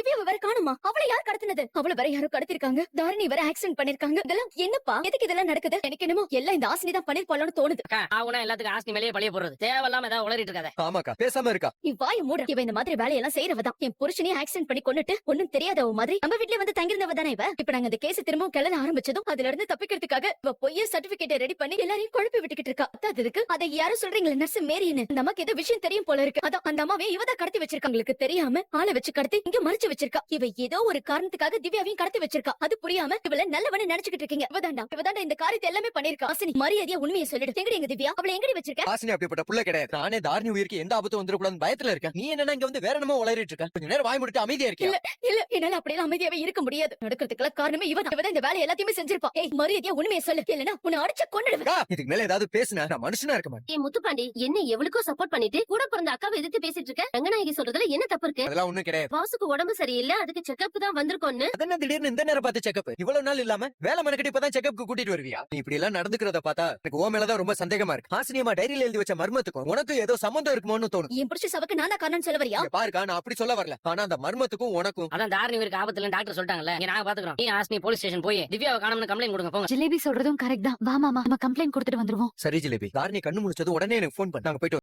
திவ்யாவை வேற காணுமா? அவளை யார் கடத்தினது? அவளை வேற யாரோ கடத்திருக்காங்க. தாரிணி வேற ஆக்சிடென்ட் பண்ணிருக்காங்க. இதெல்லாம் என்னப்பா? எதுக்கு இதெல்லாம் நடக்குது? எனக்கு என்னமோ எல்லாம் இந்த ஆசினி தான் பண்ணிருப்பாளோன்னு தோணுது. அக்கா ஆவுனா எல்லாத்துக்கும் ஆஸ்னி மேலேயே பழிய போடுறது தேவையில்லாம ஏதாவது உளறிட்டு இருக்காத. ஆமாக்கா பேசாம இருக்கா. நீ வாய மூடு. இவ இந்த மாதிரி வேலையெல்லாம் செய்யறவதான். என் புருஷனையும் ஆக்சிடென்ட் பண்ணி கொன்னுட்டு ஒண்ணும் தெரியாதவ மாதிரி நம்ம வீட்லயே வந்து தங்கிருந்தவ தானே இவ. இப்ப நாங்க இந்த கேஸ் திரும்பவும் கிளற ஆரம்பிச்சதும் அதுல இருந்து தப்பிக்கிறதுக்காக இவ பொய்ய சர்டிபிகேட் ரெடி பண்ணி எல்லாரையும் குழப்பி விட்டுக்கிட்டு இருக்கா. அதுக்கு அதை யாரும் சொல்றீங்களா நர்ஸ் மேரின்னு? நமக்கு ஏதோ விஷயம் தெரியும் போல இருக்கு. அதான் அந்த அம்மாவே இவதான் கடத்தி வச்சிருக்காங்களுக்கு தெரியாம ஆளை வச்சு கடத்தி இங்க மறைச்சு வச்சிருக்கா. இவ ஏதோ ஒரு காரணத்துக்காக திவ்யாவையும் கடத்தி வச்சிருக்கா. அது புரியாம இவள நல்லவன்னு நினைச்சுக்கிட்டு இருக்கீங்க. இவதாண்டா இந்த காரியத்தை எல்லாமே பண்ணிருக்கா. ஆசினி மரியாதையா உண்மையை சொல்லிடு. எங்கடி எங்க திவ்யா? அவளை எங்கடி வச்சிருக்க? ஆசினி அப்படிப்பட்ட புள்ள கிடையாது. நானே தாரிணி உயிருக்கு எந்த ஆபத்தும் வந்துடக்கூடாதுன்னு பயத்துல இருக்கேன். நீ என்னன்னா இங்க வந்து வேற என்னமோ உளறிட்டு இருக்க. கொஞ்ச நேரம் வாய் முடிட்டு அமைதியா இருக்கியா? இல்ல என்னால அப்படியெல்லாம் அமைதியாவே இருக்க முடியாது. நடக்கிறதுக்கெல்லாம் காரணமே இவதான் இந்த வேலை எல்லாத்தையுமே செஞ்சிருப்பா. ஏய் மரியாதையா உண்மையை சொல்லு. இல்லனா உன்னை அடிச்சு கொன்னுடுவேன். இதுக்கு மேல ஏதாவது பேசுனா நான் மனுஷனா இருக்க மாட்டேன். ஏ முத்துப்பாண்டி, என்ன எவ்வளவுக்கோ சப்போர்ட் பண்ணிட்டு கூட பிறந்த அக்காவை எதிர்த்து பேசிட்டு இருக்க. ரங்கநாயகி சொல்றதுல என்ன தப்பு இருக்கு? அதெல்லாம் ஒண்ணும் கிடையாது. வாசுக்கு உடம்பு சரியில்லை, அதுக்கு செக்அப் தான் வந்திருக்கோன்னு. அதென்ன திடீர்னு இந்த நேரம் பார்த்து செக்அப்? இவ்வளவு நாள் இல்லாம வேலை மனக்கட்டி இப்பதான் செக்அப்க்கு கூட்டிட்டு வருவியா? நீ இப்படி எல்லாம் நடந்துக்கிறத பார்த்தா எனக்கு உன் மேலதான் ரொம்ப சந்தேகமா இருக்கு. ஆசினியமா டைரியில எழுதி வச்ச மர்மத்துக்கும் உனக்கு ஏதோ சம்பந்தம் இருக்குமோன்னு தோணும். என் புருஷ சவக்கு நான் தான் காரணம் சொல்ல வரியா? பாருக்கா நான் அப்படி சொல்ல வரல. ஆனா அந்த மர்மத்துக்கும் உனக்கும் அதான் தாரிணி இவருக்கு ஆபத்துல டாக்டர் சொல்லிட்டாங்கல்ல. இங்க நாங்க பாத்துக்கிறோம். நீ ஆஸ்னி போலீஸ் ஸ்டேஷன் போய் திவ்யாவை காணோம்னு கம்ப்ளைண்ட் கொடுங்க போங்க. ஜிலேபி சொல்றதும் கரெக்ட் தான். வா மாமா நம்ம கம்ப்ளைண்ட் கொடுத்துட்டு வந்துருவோம். சரி ஜிலேபி. தாரிணி கண்ணு முடிச்சது உடனே எனக்கு போன் பண்ணி நாங்க போயிட்டு